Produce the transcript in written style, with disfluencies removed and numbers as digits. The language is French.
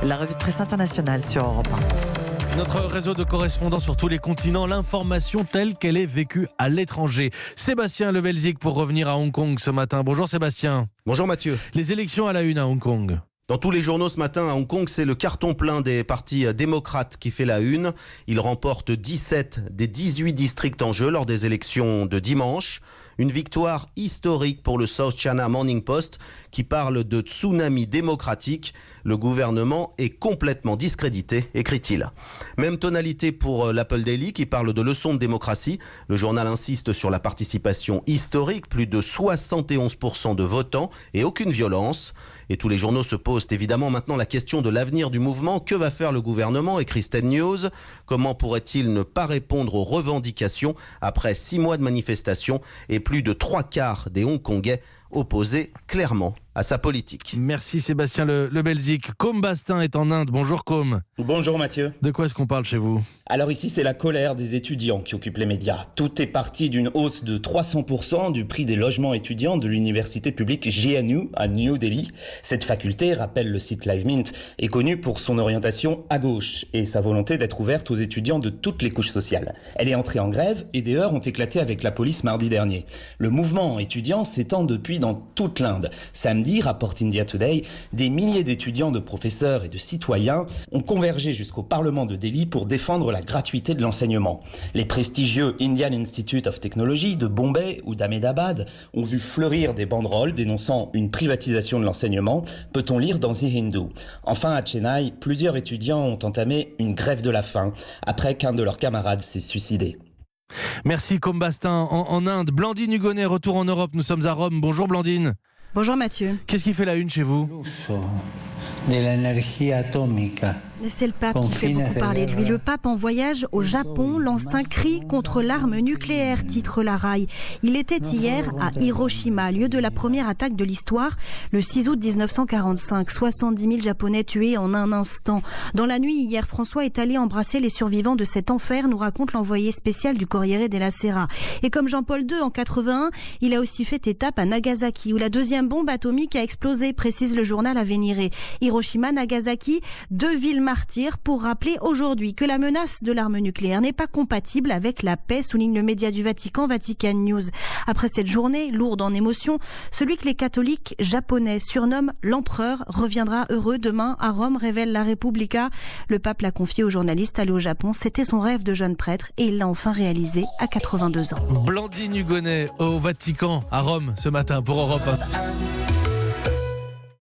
La revue de presse internationale sur Europe 1. Notre réseau de correspondants sur tous les continents, l'information telle qu'elle est vécue à l'étranger. Sébastien Le Belzic pour revenir à Hong Kong ce matin. Bonjour Sébastien. Bonjour Mathieu. Les élections à la une à Hong Kong. Dans tous les journaux ce matin à Hong Kong, c'est le carton plein des partis démocrates qui fait la une. Ils remportent 17 des 18 districts en jeu lors des élections de dimanche. Une victoire historique pour le South China Morning Post qui parle de tsunami démocratique. Le gouvernement est complètement discrédité, écrit-il. Même tonalité pour l'Apple Daily qui parle de leçons de démocratie. Le journal insiste sur la participation historique, plus de 71% de votants et aucune violence. Et tous les journaux se posent évidemment maintenant la question de l'avenir du mouvement. Que va faire le gouvernement, écrit Sten News? Comment pourrait-il ne pas répondre aux revendications après 6 mois de manifestations et plus de 3/4 des Hongkongais opposés clairement à sa politique. Merci Sébastien Le Belzic. Côme Bastin est en Inde. Bonjour Côme. Bonjour Mathieu. De quoi est-ce qu'on parle chez vous? Alors ici c'est la colère des étudiants qui occupe les médias. Tout est parti d'une hausse de 300% du prix des logements étudiants de l'université publique JNU à New Delhi. Cette faculté, rappelle le site LiveMint, est connue pour son orientation à gauche et sa volonté d'être ouverte aux étudiants de toutes les couches sociales. Elle est entrée en grève et des heurts ont éclaté avec la police mardi dernier. Le mouvement étudiant s'étend depuis dans toute l'Inde. Samedi, rapporte India Today, des milliers d'étudiants, de professeurs et de citoyens ont convergé jusqu'au Parlement de Delhi pour défendre la gratuité de l'enseignement. Les prestigieux Indian Institute of Technology de Bombay ou d'Ahmedabad ont vu fleurir des banderoles dénonçant une privatisation de l'enseignement, peut-on lire dans The Hindu. Enfin, à Chennai, plusieurs étudiants ont entamé une grève de la faim après qu'un de leurs camarades s'est suicidé. Merci Côme Bastin en Inde. Blandine Hugonnet, retour en Europe. Nous sommes à Rome. Bonjour Blandine. Bonjour Mathieu. Qu'est-ce qui fait la une chez vous? C'est le pape qui fait beaucoup parler de lui. Le pape en voyage au Japon lance un cri contre l'arme nucléaire, titre la RAI. Il était hier à Hiroshima, lieu de la première attaque de l'histoire, le 6 août 1945. 70 000 Japonais tués en un instant. Dans la nuit hier, François est allé embrasser les survivants de cet enfer, nous raconte l'envoyé spécial du Corriere della Sera. Et comme Jean-Paul II en 81, il a aussi fait étape à Nagasaki, où la deuxième bombe atomique a explosé, précise le journal Avvenire. Hiroshima, Nagasaki, 2 villes martyrs pour rappeler aujourd'hui que la menace de l'arme nucléaire n'est pas compatible avec la paix, souligne le média du Vatican, Vatican News. Après cette journée lourde en émotions, celui que les catholiques japonais surnomment l'empereur reviendra heureux demain à Rome, révèle la Repubblica. Le pape l'a confié aux journalistes allés au Japon. C'était son rêve de jeune prêtre et il l'a enfin réalisé à 82 ans. Blandine Hugonnet au Vatican à Rome ce matin pour Europe 1.